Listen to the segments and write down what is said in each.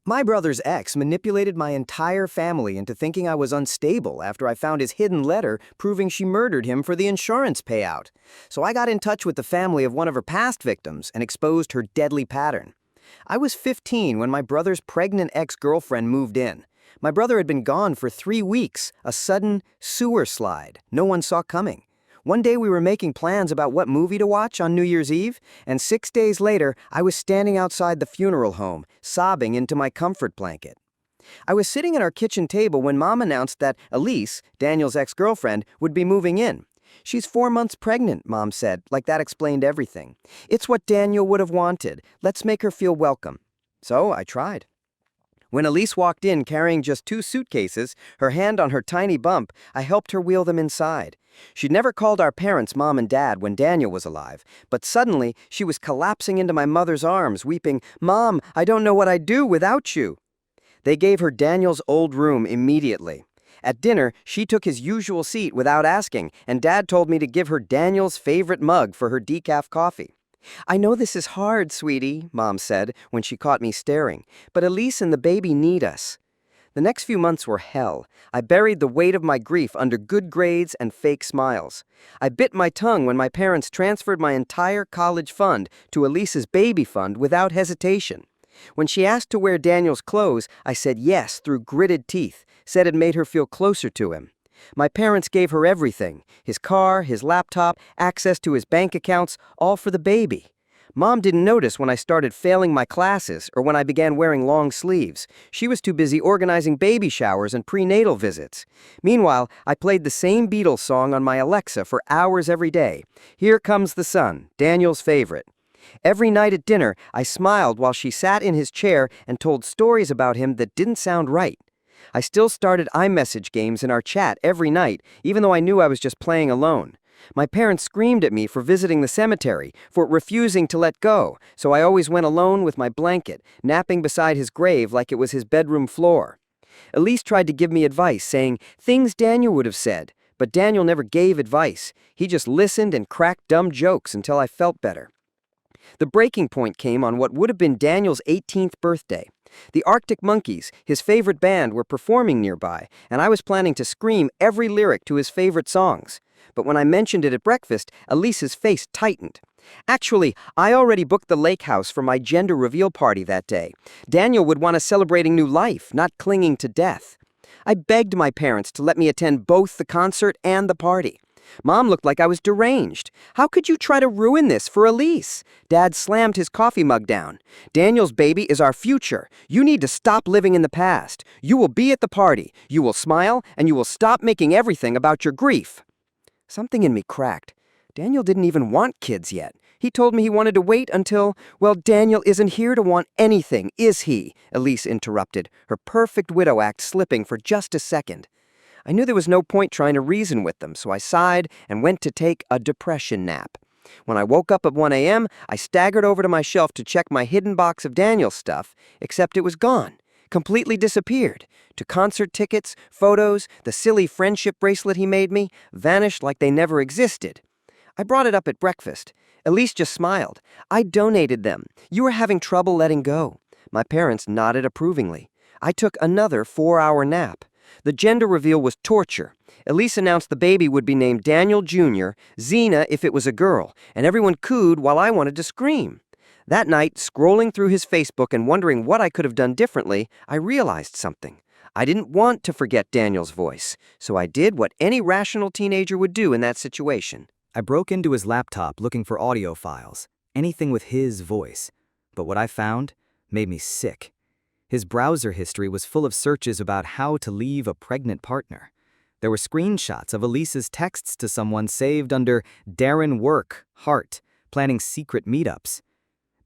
My brother's ex manipulated my entire family into thinking I was unstable after I found his hidden letter proving she murdered him for the insurance payout. So I got in touch with the family of one of her past victims and exposed her deadly pattern. I was 15 when my brother's pregnant ex-girlfriend moved in. My brother had been gone for 3 weeks, a sudden sewer slide no one saw coming. One day we were making plans about what movie to watch on New Year's Eve, and 6 days later, I was standing outside the funeral home, sobbing into my comfort blanket. I was sitting at our kitchen table when Mom announced that Elise, Daniel's ex-girlfriend, would be moving in. She's 4 months pregnant, Mom said, like that explained everything. It's what Daniel would have wanted. Let's make her feel welcome. So I tried. When Elise walked in carrying just 2 suitcases, her hand on her tiny bump, I helped her wheel them inside. She'd never called our parents Mom and Dad when Daniel was alive, but suddenly she was collapsing into my mother's arms, weeping, "Mom, I don't know what I'd do without you." They gave her Daniel's old room immediately. At dinner, she took his usual seat without asking, and Dad told me to give her Daniel's favorite mug for her decaf coffee. "I know this is hard, sweetie," Mom said when she caught me staring, "but Elise and the baby need us." The next few months were hell. I buried the weight of my grief under good grades and fake smiles. I bit my tongue when my parents transferred my entire college fund to Elise's baby fund without hesitation. When she asked to wear Daniel's clothes, I said yes through gritted teeth, said it made her feel closer to him. My parents gave her everything, his car, his laptop, access to his bank accounts, all for the baby. Mom didn't notice when I started failing my classes or when I began wearing long sleeves. She was too busy organizing baby showers and prenatal visits. Meanwhile, I played the same Beatles song on my Alexa for hours every day. "Here Comes the Sun," Daniel's favorite. Every night at dinner, I smiled while she sat in his chair and told stories about him that didn't sound right. I still started iMessage games in our chat every night, even though I knew I was just playing alone. My parents screamed at me for visiting the cemetery, for refusing to let go, so I always went alone with my blanket, napping beside his grave like it was his bedroom floor. Elise tried to give me advice, saying things Daniel would have said, but Daniel never gave advice. He just listened and cracked dumb jokes until I felt better. The breaking point came on what would have been Daniel's 18th birthday. The Arctic Monkeys, his favorite band, were performing nearby, and I was planning to scream every lyric to his favorite songs. But when I mentioned it at breakfast, Elise's face tightened. Actually, I already booked the lake house for my gender reveal party that day. Daniel would want us celebrating new life, not clinging to death. I begged my parents to let me attend both the concert and the party. Mom looked like I was deranged. "How could you try to ruin this for Elise?" Dad slammed his coffee mug down. "Daniel's baby is our future. You need to stop living in the past. You will be at the party. You will smile, and you will stop making everything about your grief." Something in me cracked. Daniel didn't even want kids yet. He told me he wanted to wait until, well, Daniel isn't here to want anything, is he? Elise interrupted, her perfect widow act slipping for just a second. I knew there was no point trying to reason with them, so I sighed and went to take a depression nap. When I woke up at 1 a.m., I staggered over to my shelf to check my hidden box of Daniel's stuff, except it was gone. Completely disappeared. To concert tickets, photos, the silly friendship bracelet he made me, vanished like they never existed. I brought it up at breakfast. Elise just smiled. "I donated them. You were having trouble letting go." My parents nodded approvingly. I took another 4-hour nap. The gender reveal was torture. Elise announced the baby would be named Daniel Jr., Xena if it was a girl, and everyone cooed while I wanted to scream. That night, scrolling through his Facebook and wondering what I could have done differently, I realized something. I didn't want to forget Daniel's voice, so I did what any rational teenager would do in that situation. I broke into his laptop looking for audio files, anything with his voice. But what I found made me sick. His browser history was full of searches about how to leave a pregnant partner. There were screenshots of Elise's texts to someone saved under Darren Work, Heart, planning secret meetups.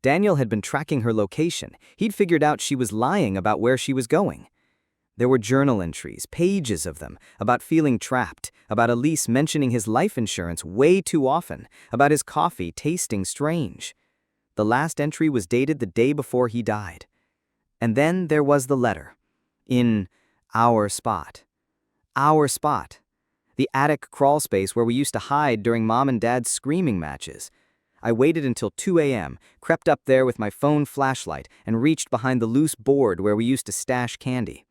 Daniel had been tracking her location. He'd figured out she was lying about where she was going. There were journal entries, pages of them, about feeling trapped, about Elise mentioning his life insurance way too often, about his coffee tasting strange. The last entry was dated the day before he died. And then there was the letter. In our spot. Our spot. The attic crawl space where we used to hide during Mom and Dad's screaming matches. I waited until 2 a.m., crept up there with my phone flashlight, and reached behind the loose board where we used to stash candy.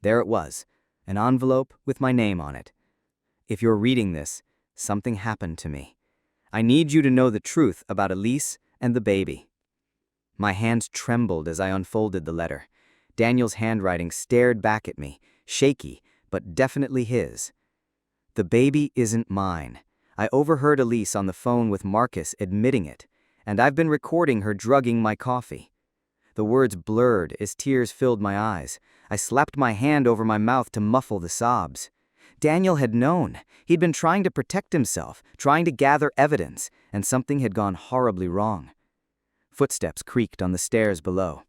There it was, an envelope with my name on it. If you're reading this, something happened to me. I need you to know the truth about Elise and the baby. My hands trembled as I unfolded the letter. Daniel's handwriting stared back at me, shaky, but definitely his. The baby isn't mine. I overheard Elise on the phone with Marcus admitting it, and I've been recording her drugging my coffee. The words blurred as tears filled my eyes. I slapped my hand over my mouth to muffle the sobs. Daniel had known. He'd been trying to protect himself, trying to gather evidence, and something had gone horribly wrong. Footsteps creaked on the stairs below.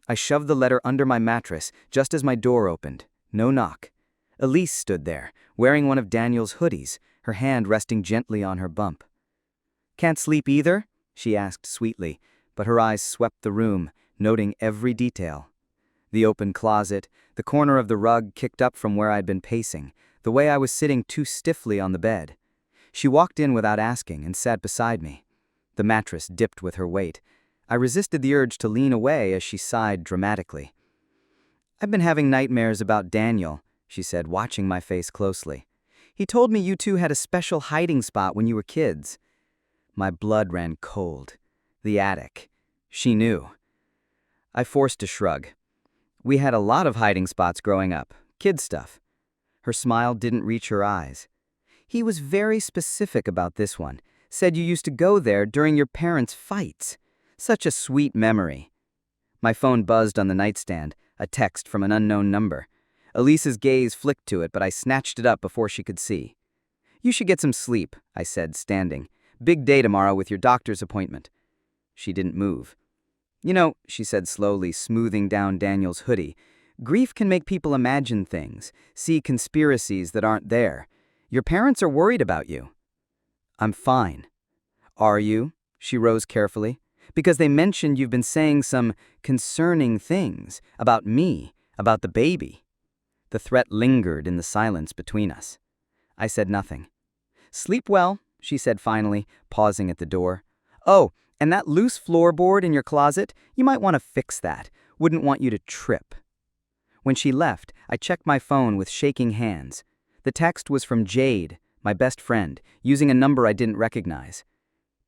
I shoved the letter under my mattress just as my door opened. No knock. Elise stood there, wearing one of Daniel's hoodies, her hand resting gently on her bump. "Can't sleep either?" she asked sweetly, but her eyes swept the room, noting every detail. The open closet, the corner of the rug kicked up from where I'd been pacing, the way I was sitting too stiffly on the bed. She walked in without asking and sat beside me. The mattress dipped with her weight. I resisted the urge to lean away as she sighed dramatically. "I've been having nightmares about Daniel," she said, watching my face closely. "He told me you two had a special hiding spot when you were kids." My blood ran cold. The attic. She knew. I forced a shrug. "We had a lot of hiding spots growing up. Kid stuff." Her smile didn't reach her eyes. "He was very specific about this one. Said you used to go there during your parents' fights. Such a sweet memory." My phone buzzed on the nightstand, a text from an unknown number. Elise's gaze flicked to it, but I snatched it up before she could see. "You should get some sleep," I said, standing. "Big day tomorrow with your doctor's appointment." She didn't move. "You know," she said slowly, smoothing down Daniel's hoodie, "grief can make people imagine things, see conspiracies that aren't there. Your parents are worried about you." "I'm fine." "Are you?" She rose carefully. "Because they mentioned you've been saying some concerning things about me, about the baby." The threat lingered in the silence between us. I said nothing. "Sleep well," she said finally, pausing at the door. "Oh, and that loose floorboard in your closet, you might want to fix that. Wouldn't want you to trip." When she left, I checked my phone with shaking hands. The text was from Jade, my best friend, using a number I didn't recognize.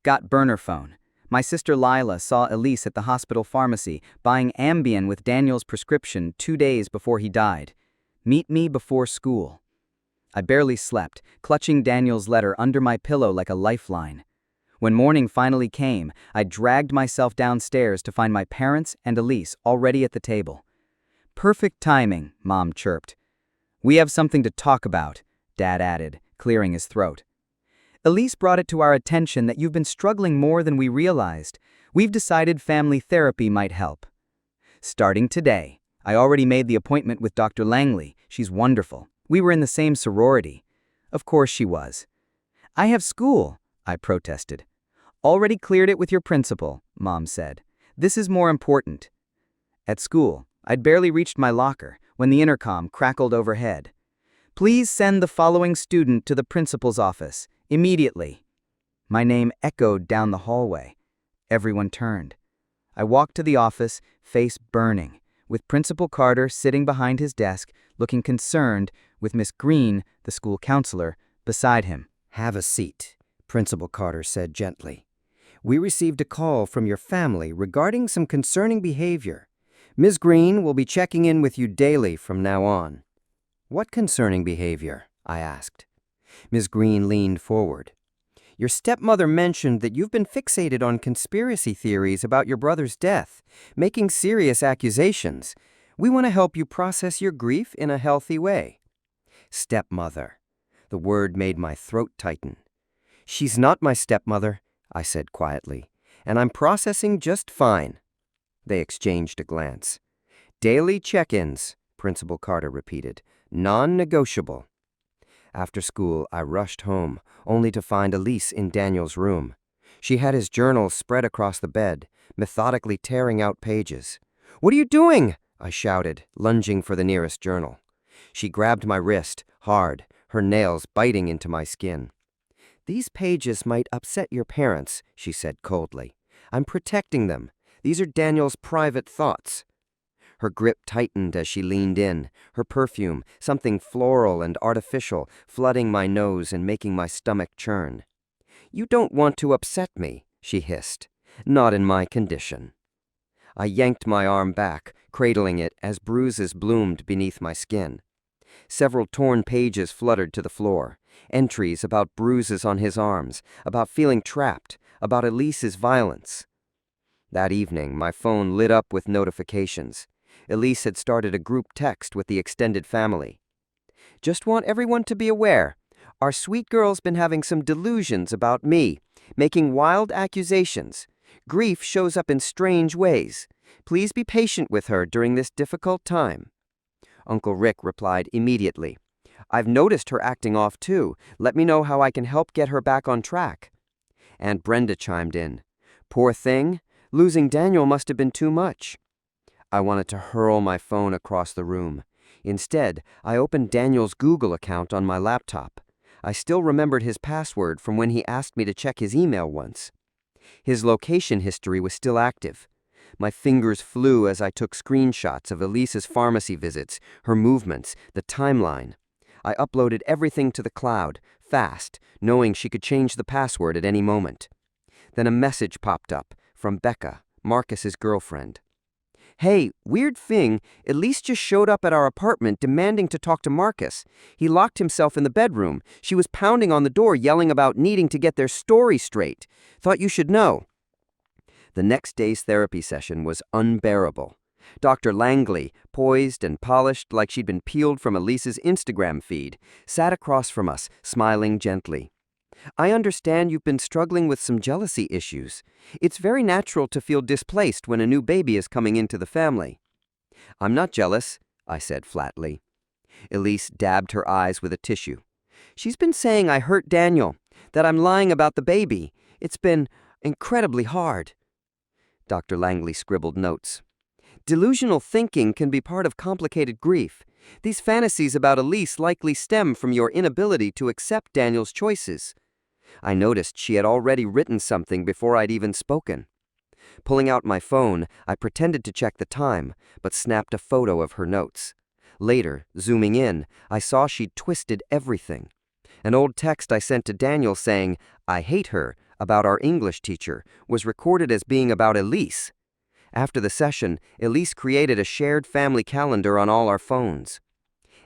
"Got burner phone. My sister Lila saw Elise at the hospital pharmacy buying Ambien with Daniel's prescription 2 days before he died. Meet me before school." I barely slept, clutching Daniel's letter under my pillow like a lifeline. When morning finally came, I dragged myself downstairs to find my parents and Elise already at the table. "Perfect timing," Mom chirped. "We have something to talk about," Dad added, clearing his throat. "Elise brought it to our attention that you've been struggling more than we realized. We've decided family therapy might help." "Starting today. I already made the appointment with Dr. Langley. She's wonderful. We were in the same sorority." Of course she was. "I have school," I protested. "Already cleared it with your principal," Mom said. "This is more important." At school, I'd barely reached my locker when the intercom crackled overhead. "Please send the following student to the principal's office, immediately." My name echoed down the hallway. Everyone turned. I walked to the office, face burning, with Principal Carter sitting behind his desk, looking concerned, with Miss Green, the school counselor, beside him. "Have a seat," Principal Carter said gently. "We received a call from your family regarding some concerning behavior. Ms. Green will be checking in with you daily from now on." "What concerning behavior?" I asked. Ms. Green leaned forward. "Your stepmother mentioned that you've been fixated on conspiracy theories about your brother's death, making serious accusations. We want to help you process your grief in a healthy way." Stepmother. The word made my throat tighten. "She's not my stepmother," I said quietly, "and I'm processing just fine." They exchanged a glance. "Daily check-ins," Principal Carter repeated. "Non-negotiable." After school, I rushed home, only to find Elise in Daniel's room. She had his journals spread across the bed, methodically tearing out pages. "What are you doing?" I shouted, lunging for the nearest journal. She grabbed my wrist, hard, her nails biting into my skin. These pages might upset your parents, she said coldly. I'm protecting them. These are Daniel's private thoughts. Her grip tightened as she leaned in, her perfume, something floral and artificial, flooding my nose and making my stomach churn. You don't want to upset me, she hissed. Not in my condition. I yanked my arm back, cradling it as bruises bloomed beneath my skin. Several torn pages fluttered to the floor. Entries about bruises on his arms, about feeling trapped, about Elise's violence. That evening, my phone lit up with notifications. Elise had started a group text with the extended family. Just want everyone to be aware. Our sweet girl's been having some delusions about me, making wild accusations. Grief shows up in strange ways. Please be patient with her during this difficult time. Uncle Rick replied immediately. I've noticed her acting off too. Let me know how I can help get her back on track. Aunt Brenda chimed in. Poor thing. Losing Daniel must have been too much. I wanted to hurl my phone across the room. Instead, I opened Daniel's Google account on my laptop. I still remembered his password from when he asked me to check his email once. His location history was still active. My fingers flew as I took screenshots of Elise's pharmacy visits, her movements, the timeline. I uploaded everything to the cloud, fast, knowing she could change the password at any moment. Then a message popped up from Becca, Marcus's girlfriend. Hey, weird thing, Elise just showed up at our apartment demanding to talk to Marcus. He locked himself in the bedroom. She was pounding on the door yelling about needing to get their story straight. Thought you should know. The next day's therapy session was unbearable. Dr. Langley, poised and polished like she'd been peeled from Elise's Instagram feed, sat across from us, smiling gently. I understand you've been struggling with some jealousy issues. It's very natural to feel displaced when a new baby is coming into the family. I'm not jealous, I said flatly. Elise dabbed her eyes with a tissue. She's been saying I hurt Daniel, that I'm lying about the baby. It's been incredibly hard. Dr. Langley scribbled notes. Delusional thinking can be part of complicated grief. These fantasies about Elise likely stem from your inability to accept Daniel's choices. I noticed she had already written something before I'd even spoken. Pulling out my phone, I pretended to check the time, but snapped a photo of her notes. Later, zooming in, I saw she'd twisted everything. An old text I sent to Daniel saying, I hate her, about our English teacher, was recorded as being about Elise. After the session, Elise created a shared family calendar on all our phones.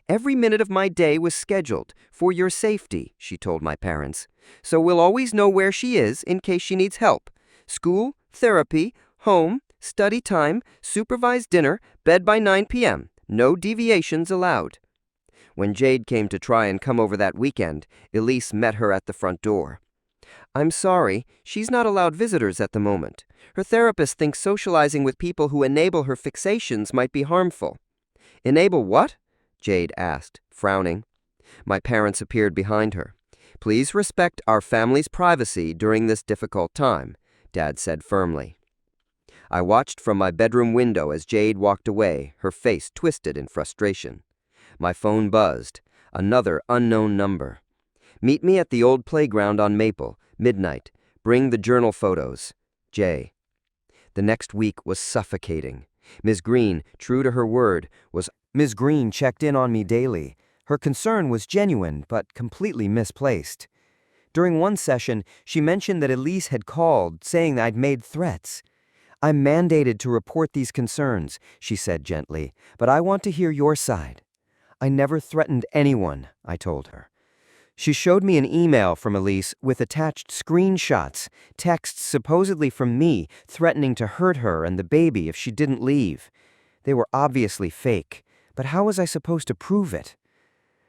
Every minute of my day was scheduled, for your safety, she told my parents. So we'll always know where she is in case she needs help. School, therapy, home, study time, supervised dinner, bed by 9 p.m. No deviations allowed. When Jade came to try and come over that weekend, Elise met her at the front door. I'm sorry, she's not allowed visitors at the moment. Her therapist thinks socializing with people who enable her fixations might be harmful. Enable what? Jade asked, frowning. My parents appeared behind her. Please respect our family's privacy during this difficult time, Dad said firmly. I watched from my bedroom window as Jade walked away, her face twisted in frustration. My phone buzzed. Another unknown number. Meet me at the old playground on Maple, midnight. Bring the journal photos. Jay. The next week was suffocating. Ms. Green, true to her word, was... Ms. Green checked in on me daily. Her concern was genuine, but completely misplaced. During one session, she mentioned that Elise had called, saying I'd made threats. I'm mandated to report these concerns, she said gently, but I want to hear your side. I never threatened anyone, I told her. She showed me an email from Elise with attached screenshots, texts supposedly from me threatening to hurt her and the baby if she didn't leave. They were obviously fake, but how was I supposed to prove it?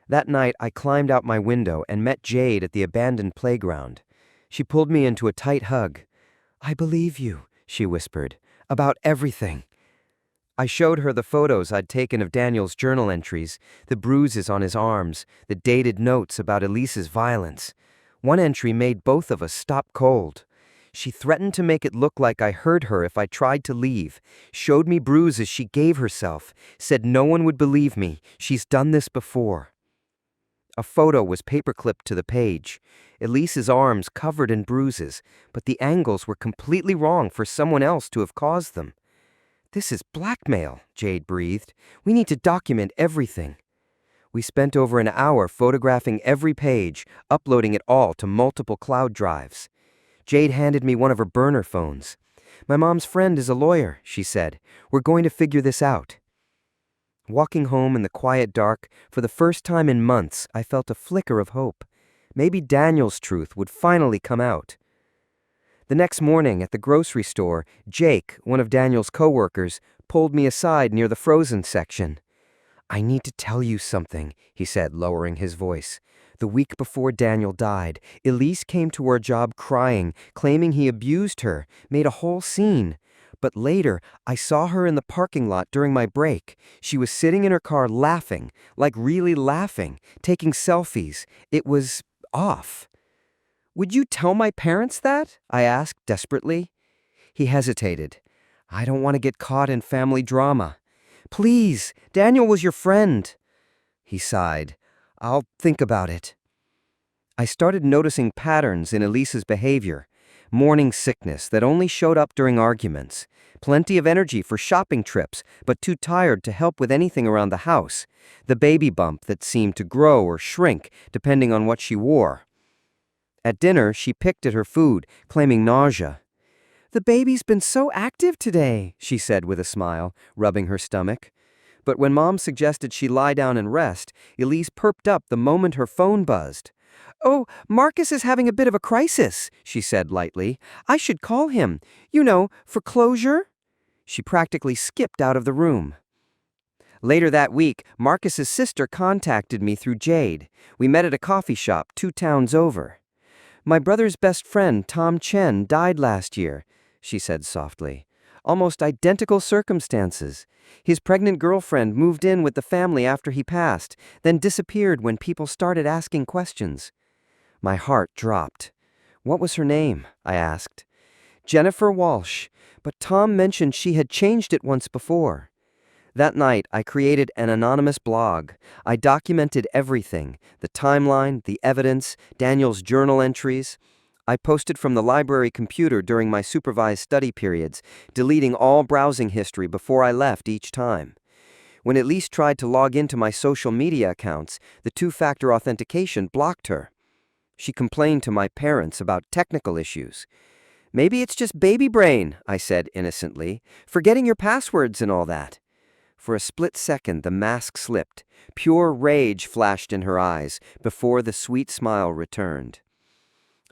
That night, I climbed out my window and met Jade at the abandoned playground. She pulled me into a tight hug. I believe you, she whispered, about everything. I showed her the photos I'd taken of Daniel's journal entries, the bruises on his arms, the dated notes about Elise's violence. One entry made both of us stop cold. She threatened to make it look like I hurt her if I tried to leave, showed me bruises she gave herself, said no one would believe me, she's done this before. A photo was paperclipped to the page. Elise's arms covered in bruises, but the angles were completely wrong for someone else to have caused them. "This is blackmail," Jade breathed. "We need to document everything." We spent over an hour photographing every page, uploading it all to multiple cloud drives. Jade handed me one of her burner phones. "My mom's friend is a lawyer," she said. "We're going to figure this out." Walking home in the quiet dark, for the first time in months, I felt a flicker of hope. Maybe Daniel's truth would finally come out. The next morning at the grocery store, Jake, one of Daniel's coworkers, pulled me aside near the frozen section. "I need to tell you something," he said, lowering his voice. "The week before Daniel died, Elise came to our job crying, claiming he abused her, made a whole scene. But later, I saw her in the parking lot during my break. She was sitting in her car laughing, like really laughing, taking selfies. It was off." "Would you tell my parents that?" I asked desperately. He hesitated. "I don't want to get caught in family drama." "Please, Daniel was your friend." He sighed. "I'll think about it." I started noticing patterns in Elise's behavior. Morning sickness that only showed up during arguments. Plenty of energy for shopping trips, but too tired to help with anything around the house. The baby bump that seemed to grow or shrink, depending on what she wore. At dinner, she picked at her food, claiming nausea. "The baby's been so active today," she said with a smile, rubbing her stomach. But when Mom suggested she lie down and rest, Elise perked up the moment her phone buzzed. "Oh, Marcus is having a bit of a crisis," she said lightly. "I should call him. You know, for closure." She practically skipped out of the room. Later that week, Marcus's sister contacted me through Jade. We met at a coffee shop 2 towns over. "My brother's best friend, Tom Chen, died last year," she said softly. "Almost identical circumstances. His pregnant girlfriend moved in with the family after he passed, then disappeared when people started asking questions." My heart dropped. "What was her name?" I asked. "Jennifer Walsh, but Tom mentioned she had changed it once before." That night, I created an anonymous blog. I documented everything: the timeline, the evidence, Daniel's journal entries. I posted from the library computer during my supervised study periods, deleting all browsing history before I left each time. When Elise tried to log into my social media accounts, the 2-factor authentication blocked her. She complained to my parents about technical issues. "Maybe it's just baby brain," I said innocently, "forgetting your passwords and all that." For a split second, the mask slipped. Pure rage flashed in her eyes before the sweet smile returned.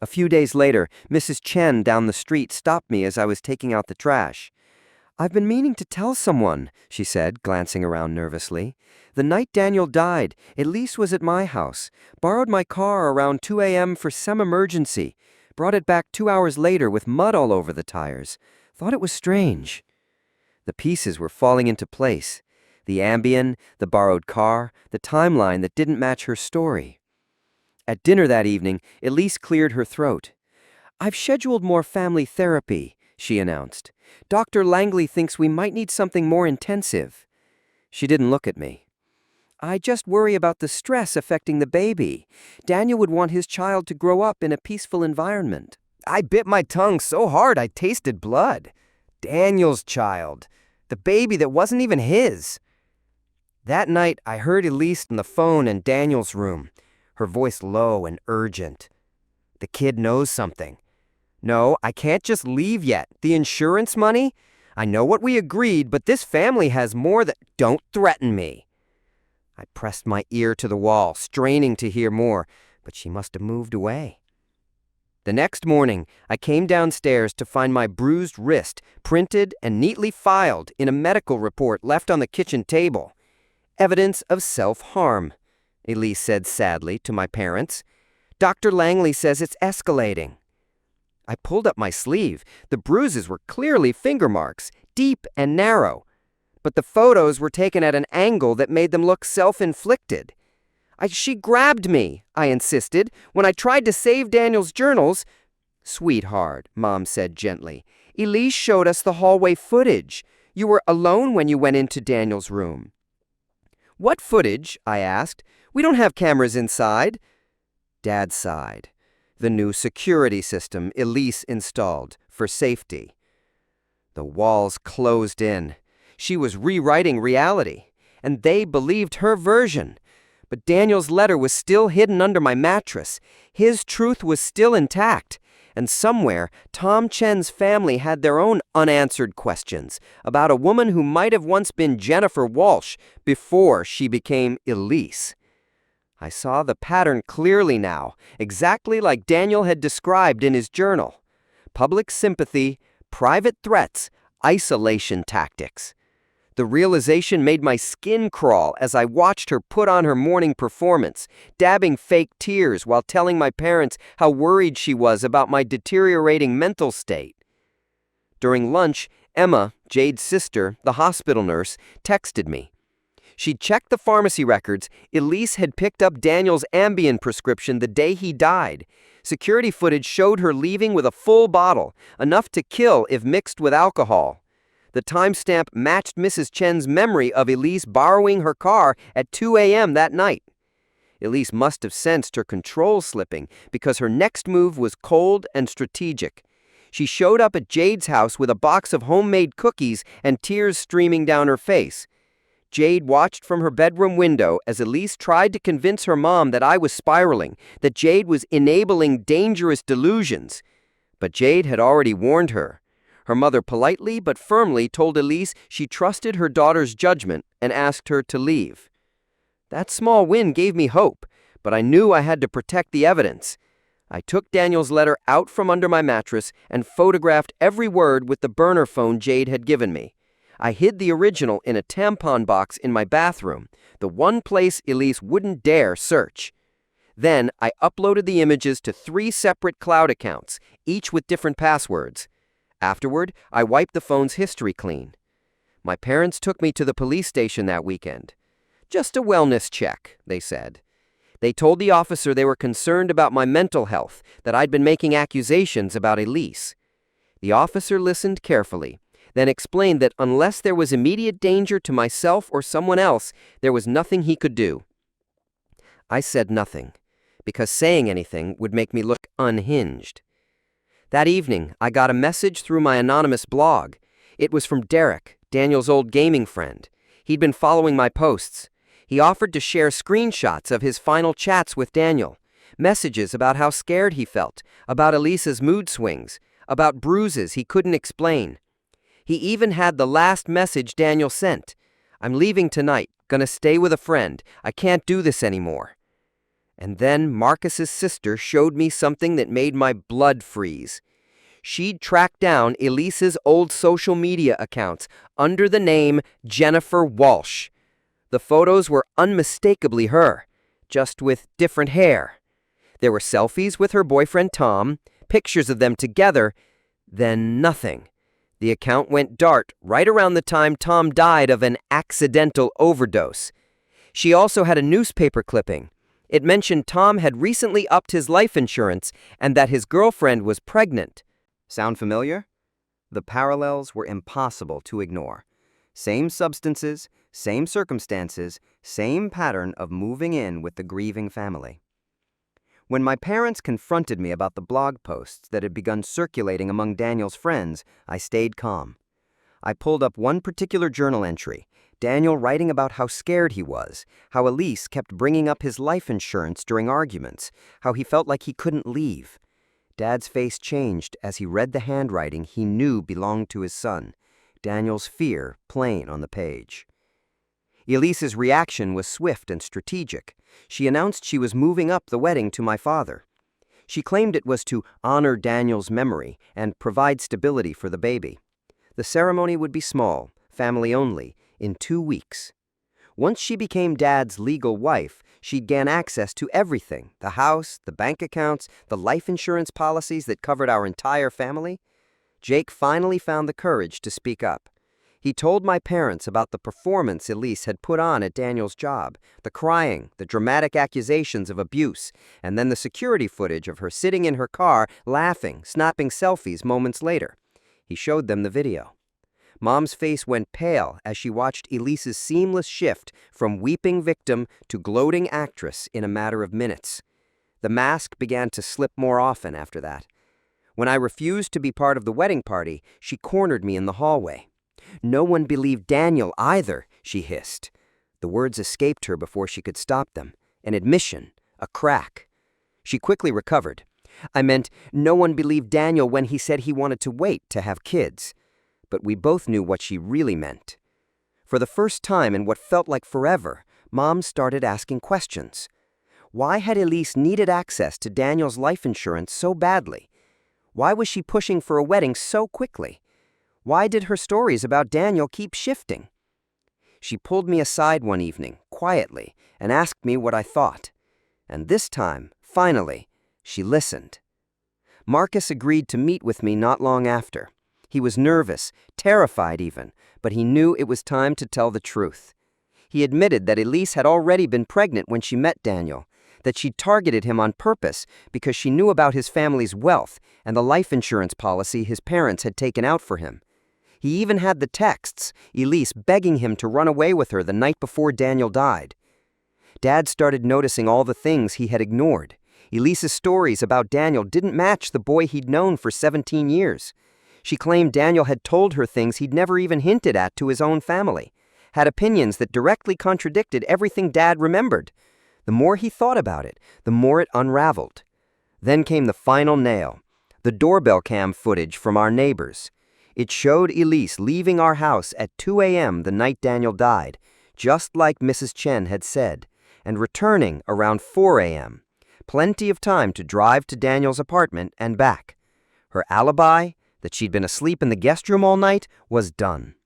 A few days later, Mrs. Chen down the street stopped me as I was taking out the trash. "I've been meaning to tell someone," she said, glancing around nervously. "The night Daniel died, Elise was at my house, borrowed my car around 2 a.m. for some emergency, brought it back 2 hours later with mud all over the tires. Thought it was strange." The pieces were falling into place. The Ambien, the borrowed car, the timeline that didn't match her story. At dinner that evening, Elise cleared her throat. "I've scheduled more family therapy," she announced. "Dr. Langley thinks we might need something more intensive." She didn't look at me. "I just worry about the stress affecting the baby. Daniel would want his child to grow up in a peaceful environment." I bit my tongue so hard I tasted blood. Daniel's child. The baby that wasn't even his. That night, I heard Elise on the phone in Daniel's room, her voice low and urgent. "The kid knows something. No, I can't just leave yet. The insurance money? I know what we agreed, but this family has more than—" "Don't threaten me." I pressed my ear to the wall, straining to hear more, but she must have moved away. The next morning, I came downstairs to find my bruised wrist printed and neatly filed in a medical report left on the kitchen table. "Evidence of self-harm," Elise said sadly to my parents. "Dr. Langley says it's escalating." I pulled up my sleeve. The bruises were clearly finger marks, deep and narrow. But the photos were taken at an angle that made them look self-inflicted. "She grabbed me," I insisted, "when I tried to save Daniel's journals." "Sweetheart," Mom said gently, "Elise showed us the hallway footage. You were alone when you went into Daniel's room." "What footage?" I asked. "We don't have cameras inside." Dad sighed. "The new security system Elise installed for safety." The walls closed in. She was rewriting reality, and they believed her version. But Daniel's letter was still hidden under my mattress. His truth was still intact. And somewhere, Tom Chen's family had their own unanswered questions about a woman who might have once been Jennifer Walsh before she became Elise. I saw the pattern clearly now, exactly like Daniel had described in his journal. Public sympathy, private threats, isolation tactics. The realization made my skin crawl as I watched her put on her morning performance, dabbing fake tears while telling my parents how worried she was about my deteriorating mental state. During lunch, Emma, Jade's sister, the hospital nurse, texted me. She'd checked the pharmacy records. Elise had picked up Daniel's Ambien prescription the day he died. Security footage showed her leaving with a full bottle, enough to kill if mixed with alcohol. The timestamp matched Mrs. Chen's memory of Elise borrowing her car at 2 a.m. that night. Elise must have sensed her control slipping because her next move was cold and strategic. She showed up at Jade's house with a box of homemade cookies and tears streaming down her face. Jade watched from her bedroom window as Elise tried to convince her mom that I was spiraling, that Jade was enabling dangerous delusions. But Jade had already warned her. Her mother politely but firmly told Elise she trusted her daughter's judgment and asked her to leave. That small win gave me hope, but I knew I had to protect the evidence. I took Daniel's letter out from under my mattress and photographed every word with the burner phone Jade had given me. I hid the original in a tampon box in my bathroom, the one place Elise wouldn't dare search. Then I uploaded the images to 3 separate cloud accounts, each with different passwords. Afterward, I wiped the phone's history clean. My parents took me to the police station that weekend. "Just a wellness check," they said. They told the officer they were concerned about my mental health, that I'd been making accusations about Elise. The officer listened carefully, then explained that unless there was immediate danger to myself or someone else, there was nothing he could do. I said nothing, because saying anything would make me look unhinged. That evening, I got a message through my anonymous blog. It was from Derek, Daniel's old gaming friend. He'd been following my posts. He offered to share screenshots of his final chats with Daniel, messages about how scared he felt, about Elisa's mood swings, about bruises he couldn't explain. He even had the last message Daniel sent. "I'm leaving tonight, gonna stay with a friend. I can't do this anymore." And then Marcus's sister showed me something that made my blood freeze. She'd tracked down Elise's old social media accounts under the name Jennifer Walsh. The photos were unmistakably her, just with different hair. There were selfies with her boyfriend Tom, pictures of them together, then nothing. The account went dark right around the time Tom died of an accidental overdose. She also had a newspaper clipping. It mentioned Tom had recently upped his life insurance and that his girlfriend was pregnant. Sound familiar? The parallels were impossible to ignore. Same substances, same circumstances, same pattern of moving in with the grieving family. When my parents confronted me about the blog posts that had begun circulating among Daniel's friends, I stayed calm. I pulled up one particular journal entry, Daniel writing about how scared he was, how Elise kept bringing up his life insurance during arguments, how he felt like he couldn't leave. Dad's face changed as he read the handwriting he knew belonged to his son, Daniel's fear plain on the page. Elise's reaction was swift and strategic. She announced she was moving up the wedding to my father. She claimed it was to honor Daniel's memory and provide stability for the baby. The ceremony would be small, family only, in 2 weeks. Once she became Dad's legal wife, she'd gain access to everything, the house, the bank accounts, the life insurance policies that covered our entire family. Jake finally found the courage to speak up. He told my parents about the performance Elise had put on at Daniel's job, the crying, the dramatic accusations of abuse, and then the security footage of her sitting in her car, laughing, snapping selfies moments later. He showed them the video. Mom's face went pale as she watched Elise's seamless shift from weeping victim to gloating actress in a matter of minutes. The mask began to slip more often after that. When I refused to be part of the wedding party, she cornered me in the hallway. "No one believed Daniel either," she hissed. The words escaped her before she could stop them. An admission, a crack. She quickly recovered. "I meant, no one believed Daniel when he said he wanted to wait to have kids." But we both knew what she really meant. For the first time in what felt like forever, Mom started asking questions. Why had Elise needed access to Daniel's life insurance so badly? Why was she pushing for a wedding so quickly? Why did her stories about Daniel keep shifting? She pulled me aside one evening, quietly, and asked me what I thought. And this time, finally, she listened. Marcus agreed to meet with me not long after. He was nervous, terrified even, but he knew it was time to tell the truth. He admitted that Elise had already been pregnant when she met Daniel, that she'd targeted him on purpose because she knew about his family's wealth and the life insurance policy his parents had taken out for him. He even had the texts, Elise begging him to run away with her the night before Daniel died. Dad started noticing all the things he had ignored. Elise's stories about Daniel didn't match the boy he'd known for 17 years. She claimed Daniel had told her things he'd never even hinted at to his own family, had opinions that directly contradicted everything Dad remembered. The more he thought about it, the more it unraveled. Then came the final nail, the doorbell cam footage from our neighbors. It showed Elise leaving our house at 2 a.m. the night Daniel died, just like Mrs. Chen had said, and returning around 4 a.m. Plenty of time to drive to Daniel's apartment and back. Her alibi, that she'd been asleep in the guest room all night, was done.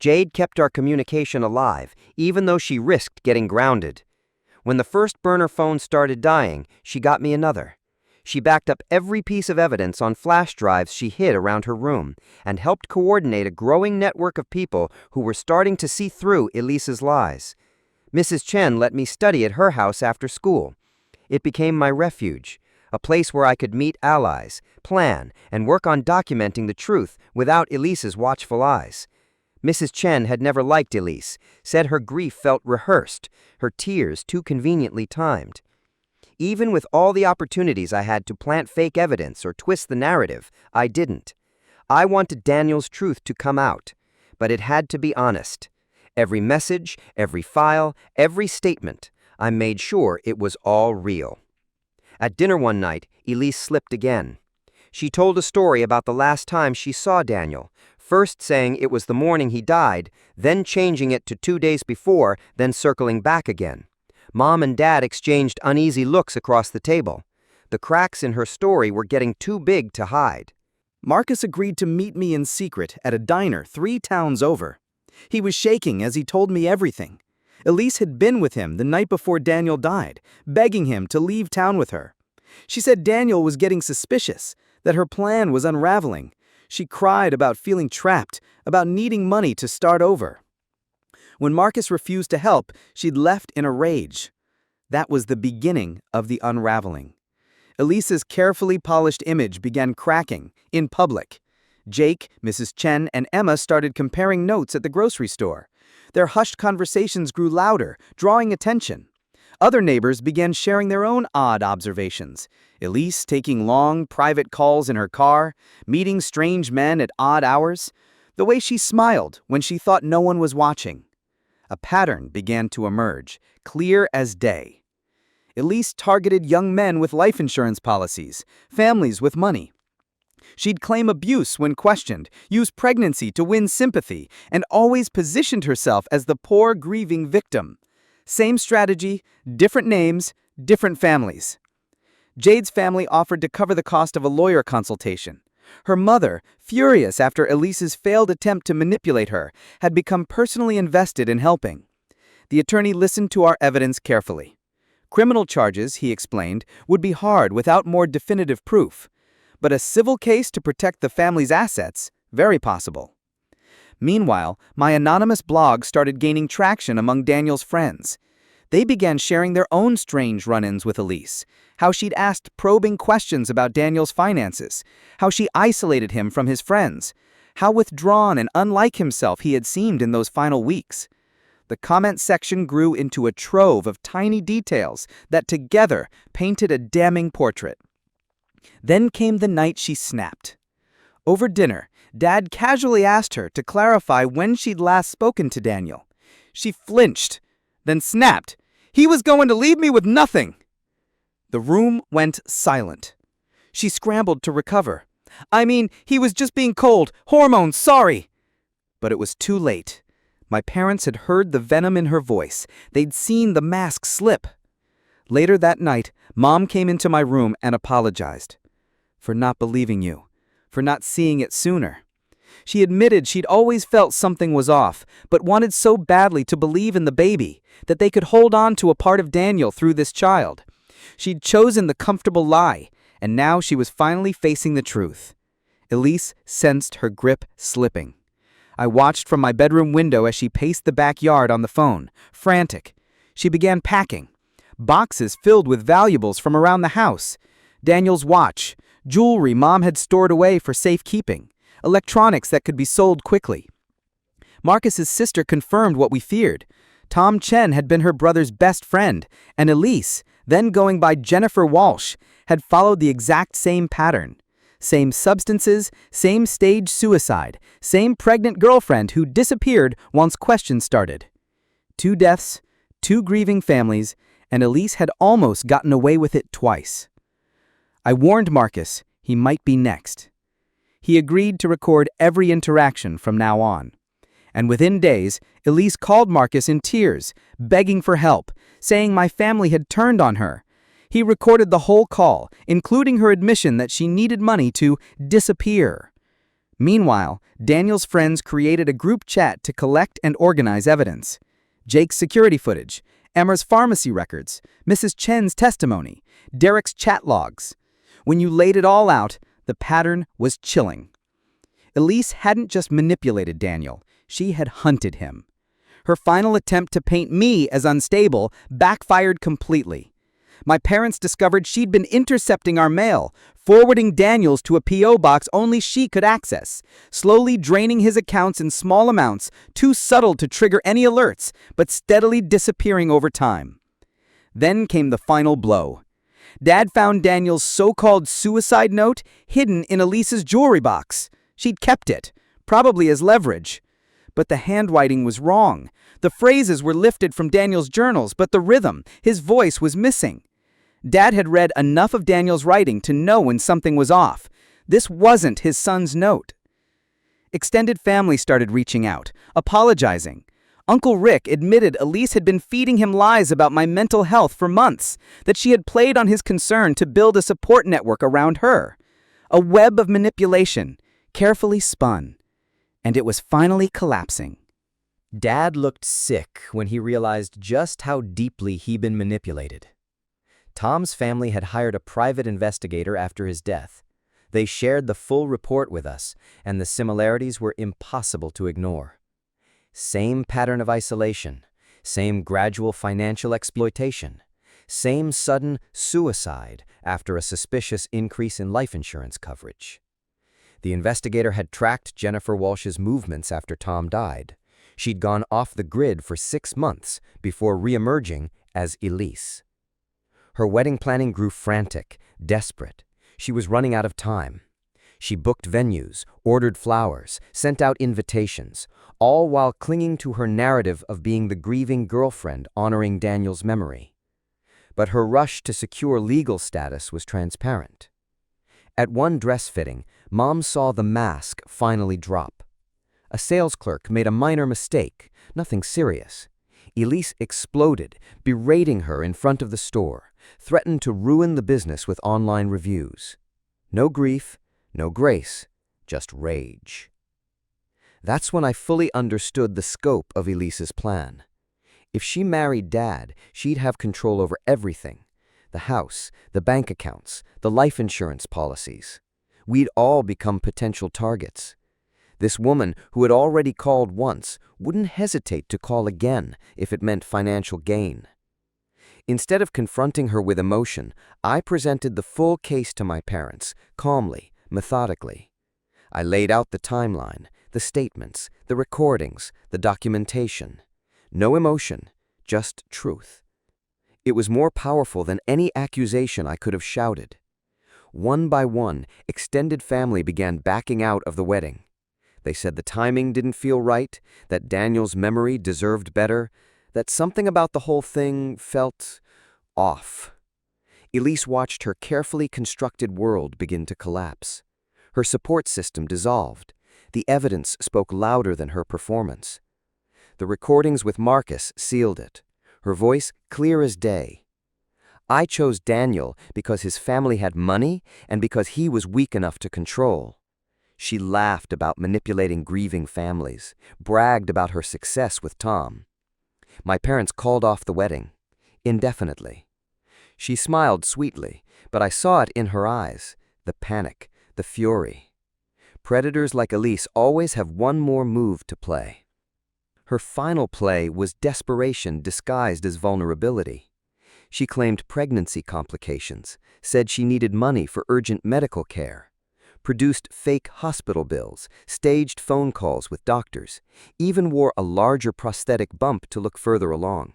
Jade kept our communication alive, even though she risked getting grounded. When the first burner phone started dying, she got me another. She backed up every piece of evidence on flash drives she hid around her room and helped coordinate a growing network of people who were starting to see through Elise's lies. Mrs. Chen let me study at her house after school. It became my refuge, a place where I could meet allies, plan, and work on documenting the truth without Elise's watchful eyes. Mrs. Chen had never liked Elise, said her grief felt rehearsed, her tears too conveniently timed. Even with all the opportunities I had to plant fake evidence or twist the narrative, I didn't. I wanted Daniel's truth to come out, but it had to be honest. Every message, every file, every statement, I made sure it was all real. At dinner one night, Elise slipped again. She told a story about the last time she saw Daniel, first saying it was the morning he died, then changing it to 2 days before, then circling back again. Mom and Dad exchanged uneasy looks across the table. The cracks in her story were getting too big to hide. Marcus agreed to meet me in secret at a diner 3 towns over. He was shaking as he told me everything. Elise had been with him the night before Daniel died, begging him to leave town with her. She said Daniel was getting suspicious, that her plan was unraveling. She cried about feeling trapped, about needing money to start over. When Marcus refused to help, she'd left in a rage. That was the beginning of the unraveling. Elise's carefully polished image began cracking, in public. Jake, Mrs. Chen, and Emma started comparing notes at the grocery store. Their hushed conversations grew louder, drawing attention. Other neighbors began sharing their own odd observations. Elise taking long, private calls in her car, meeting strange men at odd hours, the way she smiled when she thought no one was watching. A pattern began to emerge, clear as day. Elise targeted young men with life insurance policies, families with money. She'd claim abuse when questioned, use pregnancy to win sympathy, and always positioned herself as the poor, grieving victim. Same strategy, different names, different families. Jade's family offered to cover the cost of a lawyer consultation. Her mother, furious after Elise's failed attempt to manipulate her, had become personally invested in helping. The attorney listened to our evidence carefully. Criminal charges, he explained, would be hard without more definitive proof. But a civil case to protect the family's assets, very possible. Meanwhile, my anonymous blog started gaining traction among Daniel's friends. They began sharing their own strange run-ins with Elise, how she'd asked probing questions about Daniel's finances, how she isolated him from his friends, how withdrawn and unlike himself he had seemed in those final weeks. The comment section grew into a trove of tiny details that together painted a damning portrait. Then came the night she snapped. Over dinner, Dad casually asked her to clarify when she'd last spoken to Daniel. She flinched, then snapped. "He was going to leave me with nothing!" The room went silent. She scrambled to recover. "I mean, he was just being cold. Hormones, sorry!" But it was too late. My parents had heard the venom in her voice. They'd seen the mask slip. Later that night, Mom came into my room and apologized. "For not believing you. For not seeing it sooner." She admitted she'd always felt something was off, but wanted so badly to believe in the baby, that they could hold on to a part of Daniel through this child. She'd chosen the comfortable lie, and now she was finally facing the truth. Elise sensed her grip slipping. I watched from my bedroom window as she paced the backyard on the phone, frantic. She began packing. Boxes filled with valuables from around the house. Daniel's watch, jewelry Mom had stored away for safekeeping, electronics that could be sold quickly. Marcus's sister confirmed what we feared. Tom Chen had been her brother's best friend, and Elise, then going by Jennifer Walsh, had followed the exact same pattern. Same substances, same stage suicide, same pregnant girlfriend who disappeared once questions started. 2 deaths, 2 grieving families, and Elise had almost gotten away with it twice. I warned Marcus he might be next. He agreed to record every interaction from now on. And within days, Elise called Marcus in tears, begging for help, saying my family had turned on her. He recorded the whole call, including her admission that she needed money to disappear. Meanwhile, Daniel's friends created a group chat to collect and organize evidence. Jake's security footage, Emma's pharmacy records, Mrs. Chen's testimony, Derek's chat logs. When you laid it all out, the pattern was chilling. Elise hadn't just manipulated Daniel, she had hunted him. Her final attempt to paint me as unstable backfired completely. My parents discovered she'd been intercepting our mail, forwarding Daniel's to a P.O. box only she could access, slowly draining his accounts in small amounts, too subtle to trigger any alerts, but steadily disappearing over time. Then came the final blow. Dad found Daniel's so-called suicide note hidden in Elise's jewelry box. She'd kept it, probably as leverage. But the handwriting was wrong. The phrases were lifted from Daniel's journals, but the rhythm, his voice, was missing. Dad had read enough of Daniel's writing to know when something was off. This wasn't his son's note. Extended family started reaching out, apologizing. Uncle Rick admitted Elise had been feeding him lies about my mental health for months, that she had played on his concern to build a support network around her. A web of manipulation, carefully spun. And it was finally collapsing. Dad looked sick when he realized just how deeply he'd been manipulated. Tom's family had hired a private investigator after his death. They shared the full report with us, and the similarities were impossible to ignore. Same pattern of isolation, same gradual financial exploitation, same sudden suicide after a suspicious increase in life insurance coverage. The investigator had tracked Jennifer Walsh's movements after Tom died. She'd gone off the grid for 6 months before re-emerging as Elise. Her wedding planning grew frantic, desperate. She was running out of time. She booked venues, ordered flowers, sent out invitations, all while clinging to her narrative of being the grieving girlfriend honoring Daniel's memory. But her rush to secure legal status was transparent. At one dress fitting, Mom saw the mask finally drop. A sales clerk made a minor mistake, nothing serious. Elise exploded, berating her in front of the store, threatened to ruin the business with online reviews. No grief, no grace, just rage. That's when I fully understood the scope of Elise's plan. If she married Dad, she'd have control over everything. The house, the bank accounts, the life insurance policies. We'd all become potential targets. This woman, who had already called once, wouldn't hesitate to call again if it meant financial gain. Instead of confronting her with emotion, I presented the full case to my parents, calmly, methodically. I laid out the timeline, the statements, the recordings, the documentation. No emotion, just truth. It was more powerful than any accusation I could have shouted. One by one, extended family began backing out of the wedding. They said the timing didn't feel right, that Daniel's memory deserved better, that something about the whole thing felt off. Elise watched her carefully constructed world begin to collapse. Her support system dissolved. The evidence spoke louder than her performance. The recordings with Marcus sealed it, her voice clear as day. I chose Daniel because his family had money and because he was weak enough to control. She laughed about manipulating grieving families, bragged about her success with Tom. My parents called off the wedding, indefinitely. She smiled sweetly, but I saw it in her eyes, the panic, the fury. Predators like Elise always have one more move to play. Her final play was desperation disguised as vulnerability. She claimed pregnancy complications, said she needed money for urgent medical care, produced fake hospital bills, staged phone calls with doctors, even wore a larger prosthetic bump to look further along.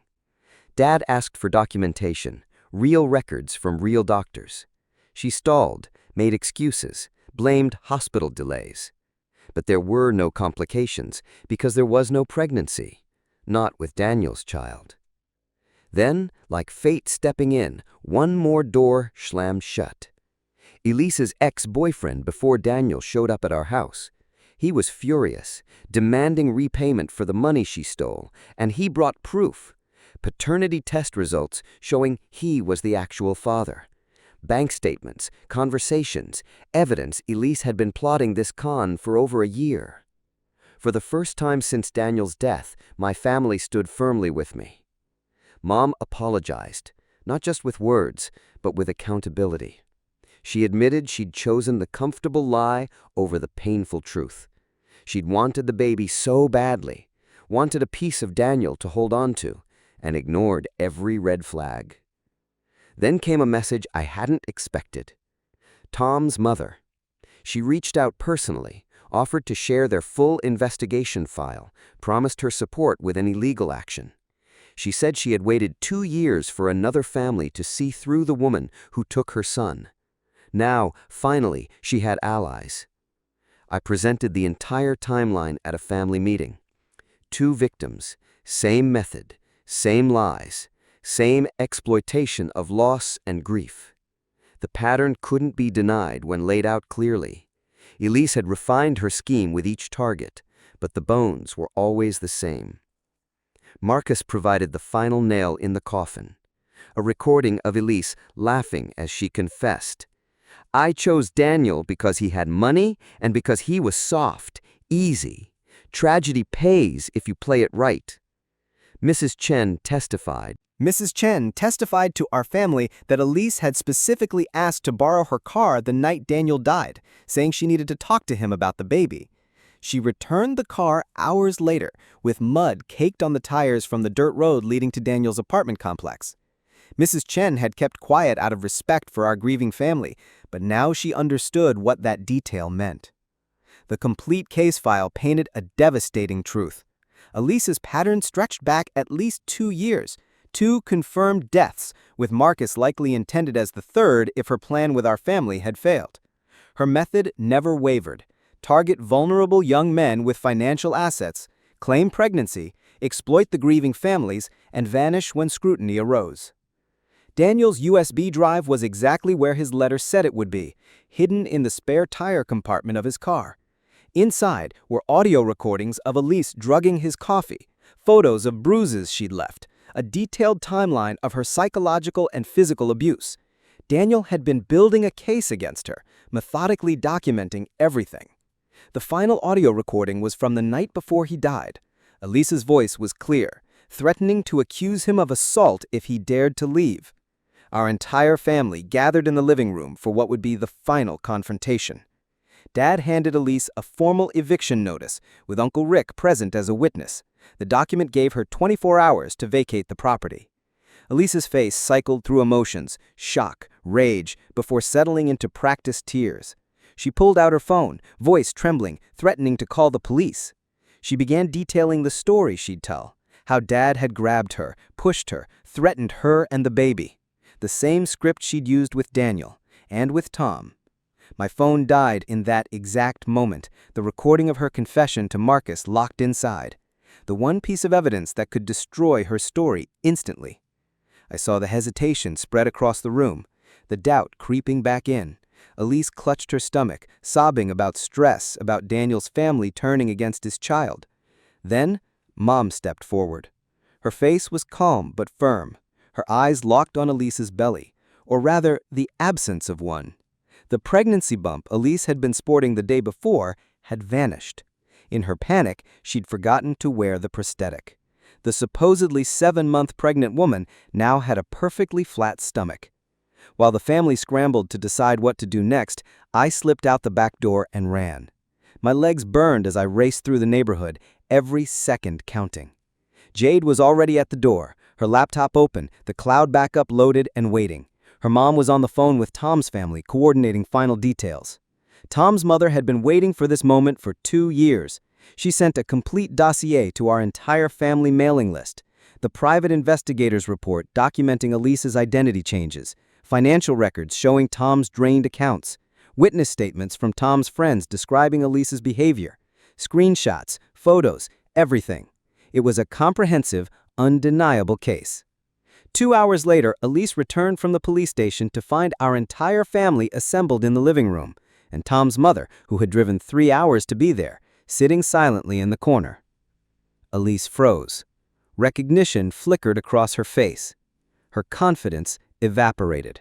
Dad asked for documentation, real records from real doctors. She stalled, made excuses, blamed hospital delays. But there were no complications because there was no pregnancy, not with Daniel's child. Then, like fate stepping in, one more door slammed shut. Elise's ex-boyfriend before Daniel showed up at our house. He was furious, demanding repayment for the money she stole, and he brought proof. Paternity test results showing he was the actual father. Bank statements, conversations, evidence Elise had been plotting this con for over a year. For the first time since Daniel's death, my family stood firmly with me. Mom apologized, not just with words, but with accountability. She admitted she'd chosen the comfortable lie over the painful truth. She'd wanted the baby so badly, wanted a piece of Daniel to hold on to, and ignored every red flag. Then came a message I hadn't expected. Tom's mother. She reached out personally, offered to share their full investigation file, promised her support with any legal action. She said she had waited 2 years for another family to see through the woman who took her son. Now, finally, she had allies. I presented the entire timeline at a family meeting. 2 victims, same method, same lies, same exploitation of loss and grief. The pattern couldn't be denied when laid out clearly. Elise had refined her scheme with each target, but the bones were always the same. Marcus provided the final nail in the coffin, a recording of Elise laughing as she confessed. I chose Daniel because he had money and because he was soft, easy. Tragedy pays if you play it right. Mrs. Chen testified. Mrs. Chen testified to our family that Elise had specifically asked to borrow her car the night Daniel died, saying she needed to talk to him about the baby. She returned the car hours later, with mud caked on the tires from the dirt road leading to Daniel's apartment complex. Mrs. Chen had kept quiet out of respect for our grieving family, but now she understood what that detail meant. The complete case file painted a devastating truth. Elise's pattern stretched back at least 2 years, 2 confirmed deaths, with Marcus likely intended as the third if her plan with our family had failed. Her method never wavered. Target vulnerable young men with financial assets, claim pregnancy, exploit the grieving families, and vanish when scrutiny arose. Daniel's USB drive was exactly where his letter said it would be, hidden in the spare tire compartment of his car. Inside were audio recordings of Elise drugging his coffee, photos of bruises she'd left, a detailed timeline of her psychological and physical abuse. Daniel had been building a case against her, methodically documenting everything. The final audio recording was from the night before he died. Elise's voice was clear, threatening to accuse him of assault if he dared to leave. Our entire family gathered in the living room for what would be the final confrontation. Dad handed Elise a formal eviction notice, with Uncle Rick present as a witness. The document gave her 24 hours to vacate the property. Elise's face cycled through emotions, shock, rage, before settling into practiced tears. She pulled out her phone, voice trembling, threatening to call the police. She began detailing the story she'd tell, how Dad had grabbed her, pushed her, threatened her and the baby. The same script she'd used with Daniel, and with Tom. My phone died in that exact moment, the recording of her confession to Marcus locked inside. The one piece of evidence that could destroy her story instantly. I saw the hesitation spread across the room, the doubt creeping back in. Elise clutched her stomach, sobbing about stress, about Daniel's family turning against his child. Then, Mom stepped forward. Her face was calm but firm, her eyes locked on Elise's belly, or rather, the absence of one. The pregnancy bump Elise had been sporting the day before had vanished. In her panic, she'd forgotten to wear the prosthetic. The supposedly 7-month pregnant woman now had a perfectly flat stomach. While the family scrambled to decide what to do next, I slipped out the back door and ran. My legs burned as I raced through the neighborhood, every second counting. Jade was already at the door, her laptop open, the cloud backup loaded and waiting. Her mom was on the phone with Tom's family, coordinating final details. Tom's mother had been waiting for this moment for 2 years. She sent a complete dossier to our entire family mailing list. The private investigator's report documenting Elise's identity changes, financial records showing Tom's drained accounts, witness statements from Tom's friends describing Elise's behavior, screenshots, photos, everything. It was a comprehensive, undeniable case. 2 hours later, Elise returned from the police station to find our entire family assembled in the living room, and Tom's mother, who had driven 3 hours to be there, sitting silently in the corner. Elise froze. Recognition flickered across her face. Her confidence evaporated.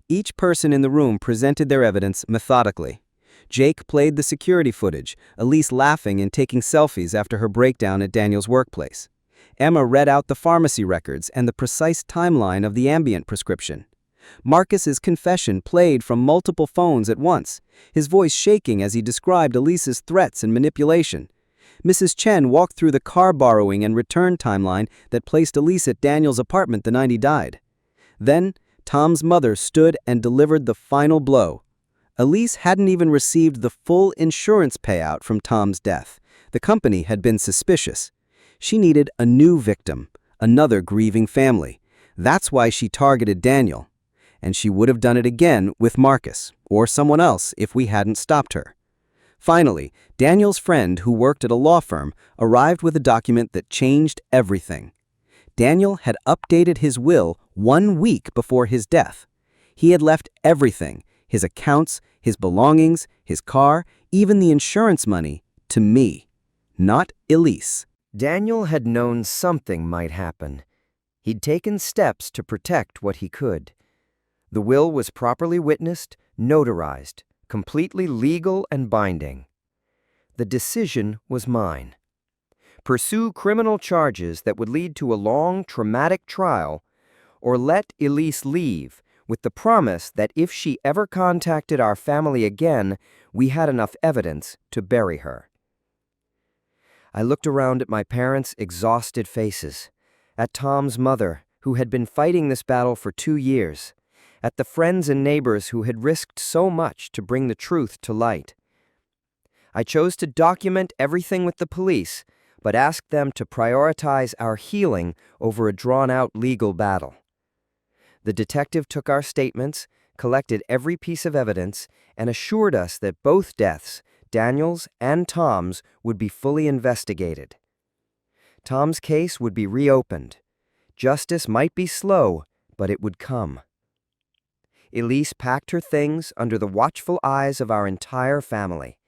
Each person in the room presented their evidence methodically. Jake played the security footage, Elise laughing and taking selfies after her breakdown at Daniel's workplace. Emma read out the pharmacy records and the precise timeline of the Ambient prescription. Marcus's confession played from multiple phones at once, his voice shaking as he described Elise's threats and manipulation. Mrs. Chen walked through the car borrowing and return timeline that placed Elise at Daniel's apartment the night he died. Then, Tom's mother stood and delivered the final blow. Elise hadn't even received the full insurance payout from Tom's death. The company had been suspicious. She needed a new victim, another grieving family. That's why she targeted Daniel. And she would have done it again with Marcus, or someone else if we hadn't stopped her. Finally, Daniel's friend, who worked at a law firm, arrived with a document that changed everything. Daniel had updated his will 1 week before his death. He had left everything, his accounts, his belongings, his car, even the insurance money, to me, not Elise. Daniel had known something might happen. He'd taken steps to protect what he could. The will was properly witnessed, notarized, completely legal and binding. The decision was mine. Pursue criminal charges that would lead to a long, traumatic trial, or let Elise leave with the promise that if she ever contacted our family again, we had enough evidence to bury her. I looked around at my parents' exhausted faces, at Tom's mother, who had been fighting this battle for 2 years, at the friends and neighbors who had risked so much to bring the truth to light. I chose to document everything with the police, but asked them to prioritize our healing over a drawn-out legal battle. The detective took our statements, collected every piece of evidence, and assured us that both deaths, Daniel's and Tom's, would be fully investigated. Tom's case would be reopened. Justice might be slow, but it would come. Elise packed her things under the watchful eyes of our entire family.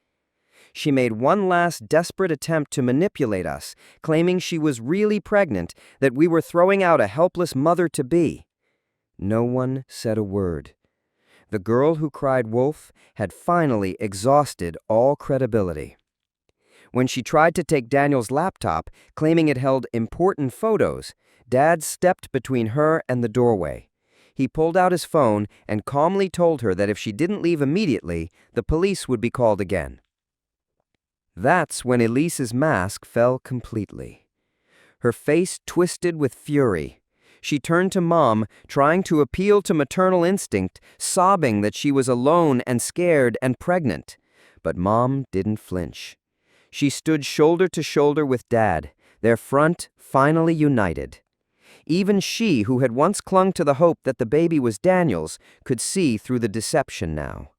She made one last desperate attempt to manipulate us, claiming she was really pregnant, that we were throwing out a helpless mother-to-be. No one said a word. The girl who cried wolf had finally exhausted all credibility. When she tried to take Daniel's laptop, claiming it held important photos, Dad stepped between her and the doorway. He pulled out his phone and calmly told her that if she didn't leave immediately, the police would be called again. That's when Elise's mask fell completely. Her face twisted with fury. She turned to Mom, trying to appeal to maternal instinct, sobbing that she was alone and scared and pregnant. But Mom didn't flinch. She stood shoulder to shoulder with Dad, their front finally united. Even she, who had once clung to the hope that the baby was Daniel's, could see through the deception now.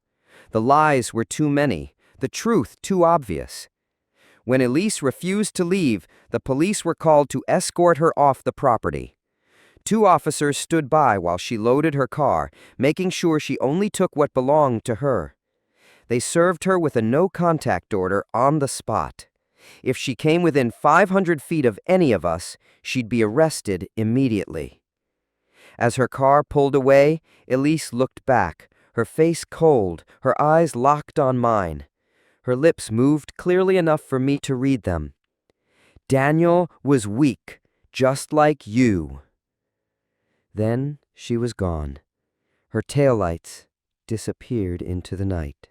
The lies were too many, the truth too obvious. When Elise refused to leave, the police were called to escort her off the property. 2 officers stood by while she loaded her car, making sure she only took what belonged to her. They served her with a no-contact order on the spot. If she came within 500 feet of any of us, she'd be arrested immediately. As her car pulled away, Elise looked back, her face cold, her eyes locked on mine. Her lips moved clearly enough for me to read them. Daniel was weak, just like you. Then she was gone. Her taillights disappeared into the night.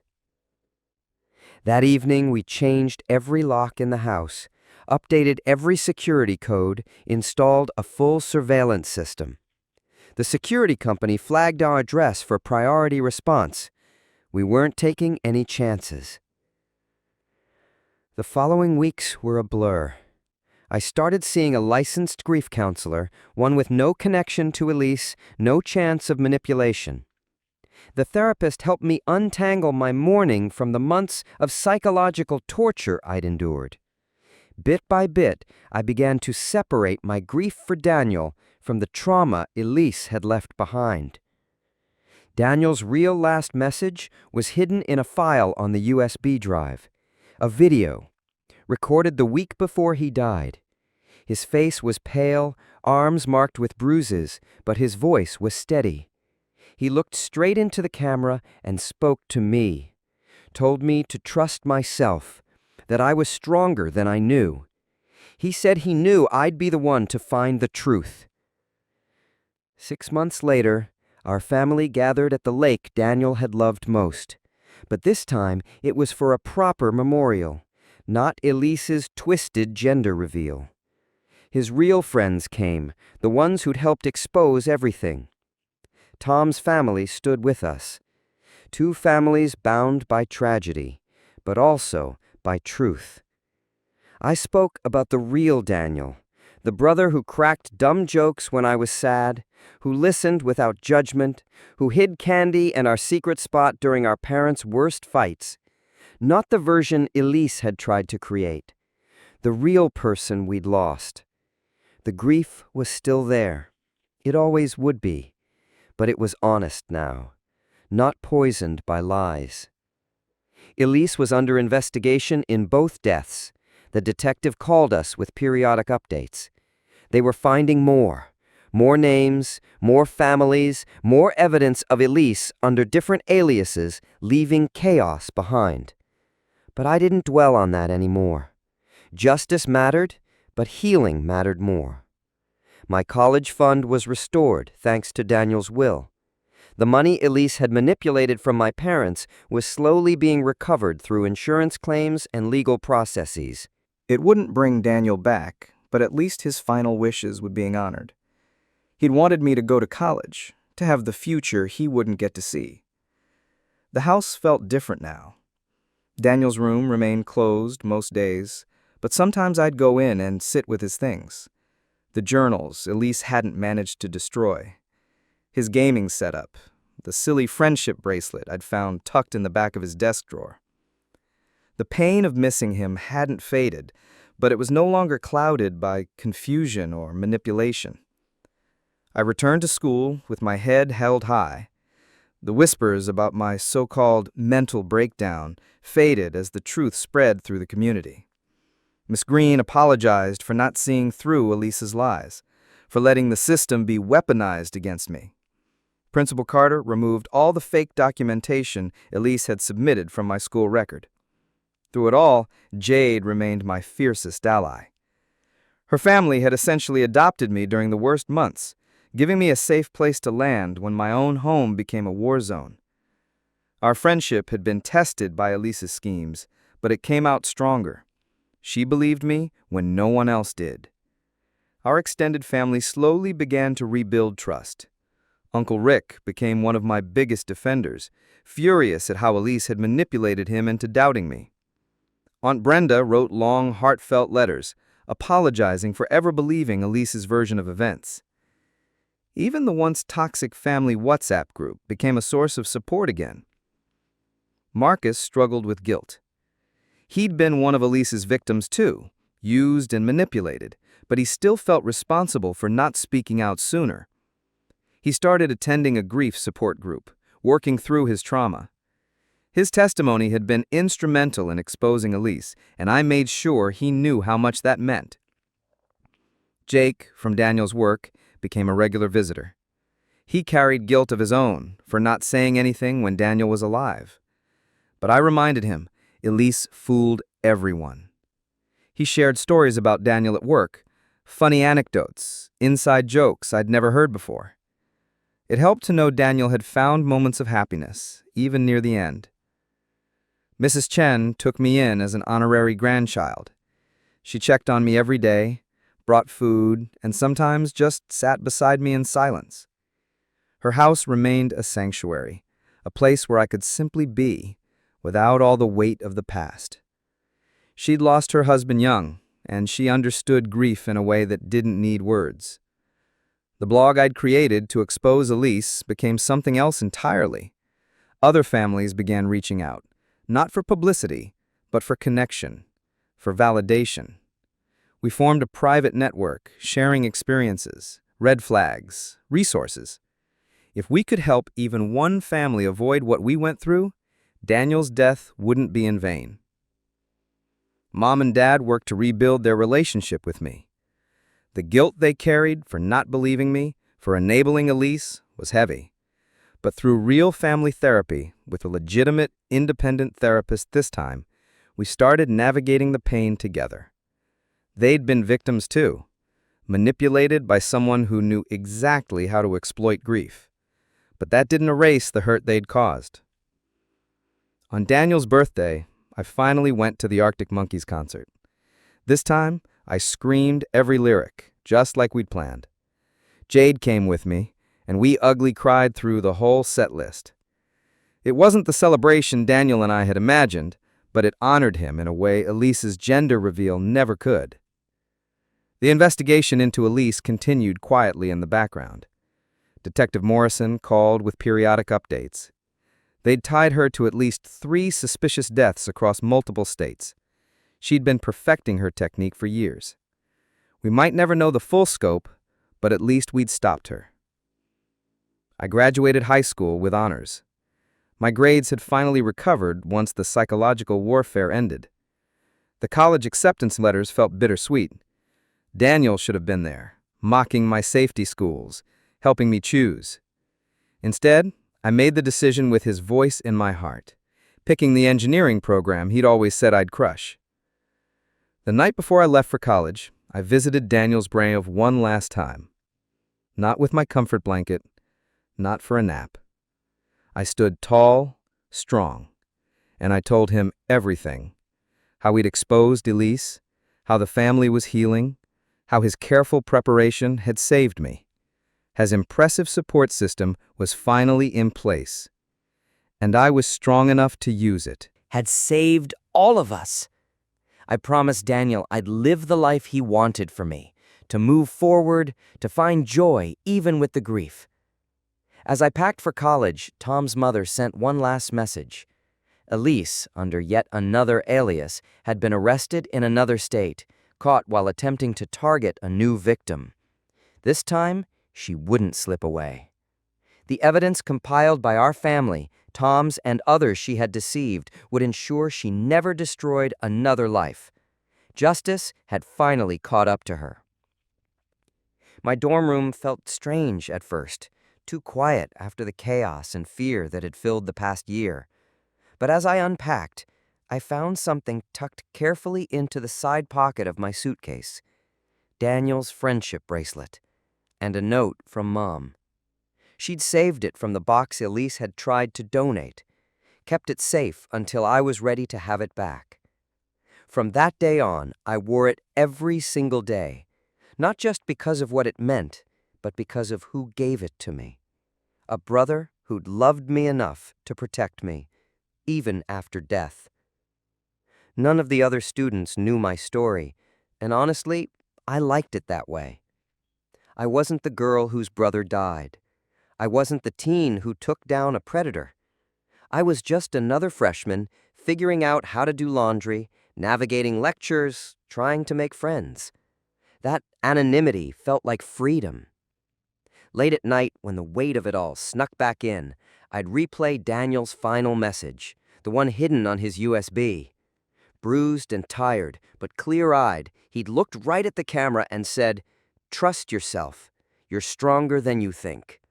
That evening, we changed every lock in the house, updated every security code, installed a full surveillance system. The security company flagged our address for priority response. We weren't taking any chances. The following weeks were a blur. I started seeing a licensed grief counselor, one with no connection to Elise, no chance of manipulation. The therapist helped me untangle my mourning from the months of psychological torture I'd endured. Bit by bit, I began to separate my grief for Daniel from the trauma Elise had left behind. Daniel's real last message was hidden in a file on the USB drive, a video, recorded the week before he died. His face was pale, arms marked with bruises, but his voice was steady. He looked straight into the camera and spoke to me, told me to trust myself, that I was stronger than I knew. He said he knew I'd be the one to find the truth. 6 months later, our family gathered at the lake Daniel had loved most. But this time, it was for a proper memorial, not Elise's twisted gender reveal. His real friends came, the ones who'd helped expose everything. Tom's family stood with us. 2 families bound by tragedy, but also by truth. I spoke about the real Daniel, the brother who cracked dumb jokes when I was sad, who listened without judgment, who hid candy and our secret spot during our parents' worst fights. Not the version Elise had tried to create, the real person we'd lost. The grief was still there. It always would be. But it was honest now, not poisoned by lies. Elise was under investigation in both deaths. The detective called us with periodic updates. They were finding more names, more families, more evidence of Elise under different aliases, leaving chaos behind. But I didn't dwell on that anymore. Justice mattered, but healing mattered more. My college fund was restored thanks to Daniel's will. The money Elise had manipulated from my parents was slowly being recovered through insurance claims and legal processes. It wouldn't bring Daniel back, but at least his final wishes were being honored. He'd wanted me to go to college, to have the future he wouldn't get to see. The house felt different now. Daniel's room remained closed most days, but sometimes I'd go in and sit with his things. The journals Elise hadn't managed to destroy. His gaming setup, the silly friendship bracelet I'd found tucked in the back of his desk drawer. The pain of missing him hadn't faded, but it was no longer clouded by confusion or manipulation. I returned to school with my head held high. The whispers about my so-called mental breakdown faded as the truth spread through the community. Miss Green apologized for not seeing through Elise's lies, for letting the system be weaponized against me. Principal Carter removed all the fake documentation Elise had submitted from my school record. Through it all, Jade remained my fiercest ally. Her family had essentially adopted me during the worst months, giving me a safe place to land when my own home became a war zone. Our friendship had been tested by Elise's schemes, but it came out stronger. She believed me when no one else did. Our extended family slowly began to rebuild trust. Uncle Rick became one of my biggest defenders, furious at how Elise had manipulated him into doubting me. Aunt Brenda wrote long, heartfelt letters, apologizing for ever believing Elise's version of events. Even the once toxic family WhatsApp group became a source of support again. Marcus struggled with guilt. He'd been one of Elise's victims too, used and manipulated, but he still felt responsible for not speaking out sooner. He started attending a grief support group, working through his trauma. His testimony had been instrumental in exposing Elise, and I made sure he knew how much that meant. Jake, from Daniel's work, became a regular visitor. He carried guilt of his own for not saying anything when Daniel was alive. But I reminded him, Elise fooled everyone. He shared stories about Daniel at work, funny anecdotes, inside jokes I'd never heard before. It helped to know Daniel had found moments of happiness, even near the end. Mrs. Chen took me in as an honorary grandchild. She checked on me every day, brought food, and sometimes just sat beside me in silence. Her house remained a sanctuary, a place where I could simply be, without all the weight of the past. She'd lost her husband young, and she understood grief in a way that didn't need words. The blog I'd created to expose Elise became something else entirely. Other families began reaching out, not for publicity, but for connection, for validation. We formed a private network, sharing experiences, red flags, resources. If we could help even one family avoid what we went through, Daniel's death wouldn't be in vain. Mom and Dad worked to rebuild their relationship with me. The guilt they carried for not believing me, for enabling Elise, was heavy. But through real family therapy, with a legitimate, independent therapist this time, we started navigating the pain together. They'd been victims too, manipulated by someone who knew exactly how to exploit grief. But that didn't erase the hurt they'd caused. On Daniel's birthday, I finally went to the Arctic Monkeys concert. This time, I screamed every lyric, just like we'd planned. Jade came with me, and we ugly cried through the whole set list. It wasn't the celebration Daniel and I had imagined, but it honored him in a way Elise's gender reveal never could. The investigation into Elise continued quietly in the background. Detective Morrison called with periodic updates. They'd tied her to at least 3 suspicious deaths across multiple states. She'd been perfecting her technique for years. We might never know the full scope, but at least we'd stopped her. I graduated high school with honors. My grades had finally recovered once the psychological warfare ended. The college acceptance letters felt bittersweet. Daniel should have been there, mocking my safety schools, helping me choose. Instead, I made the decision with his voice in my heart, picking the engineering program he'd always said I'd crush. The night before I left for college, I visited Daniel's grave one last time. Not with my comfort blanket, not for a nap. I stood tall, strong, and I told him everything. How we'd exposed Elise, how the family was healing, how his careful preparation had saved me. His impressive support system was finally in place, and I was strong enough to use it. Had saved all of us. I promised Daniel I'd live the life he wanted for me, to move forward, to find joy even with the grief. As I packed for college, Tom's mother sent one last message. Elise, under yet another alias, had been arrested in another state, caught while attempting to target a new victim. This time, she wouldn't slip away. The evidence compiled by our family, Tom's and others she had deceived, would ensure she never destroyed another life. Justice had finally caught up to her. My dorm room felt strange at first, too quiet after the chaos and fear that had filled the past year. But as I unpacked, I found something tucked carefully into the side pocket of my suitcase. Daniel's friendship bracelet, and a note from Mom. She'd saved it from the box Elise had tried to donate, kept it safe until I was ready to have it back. From that day on, I wore it every single day, Not just because of what it meant, but because of who gave it to me. A brother who'd loved me enough to protect me, even after death. None of the other students knew my story, and honestly, I liked it that way. I wasn't the girl whose brother died. I wasn't the teen who took down a predator. I was just another freshman figuring out how to do laundry, navigating lectures, trying to make friends. That anonymity felt like freedom. Late at night, when the weight of it all snuck back in, I'd replay Daniel's final message, the one hidden on his USB. Bruised and tired, but clear-eyed, he'd looked right at the camera and said, "Trust yourself. You're stronger than you think."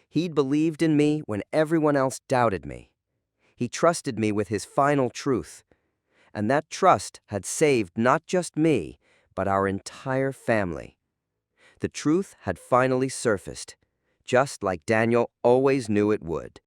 He'd believed in me when everyone else doubted me. He trusted me with his final truth. And that trust had saved not just me, but our entire family. The truth had finally surfaced, just like Daniel always knew it would.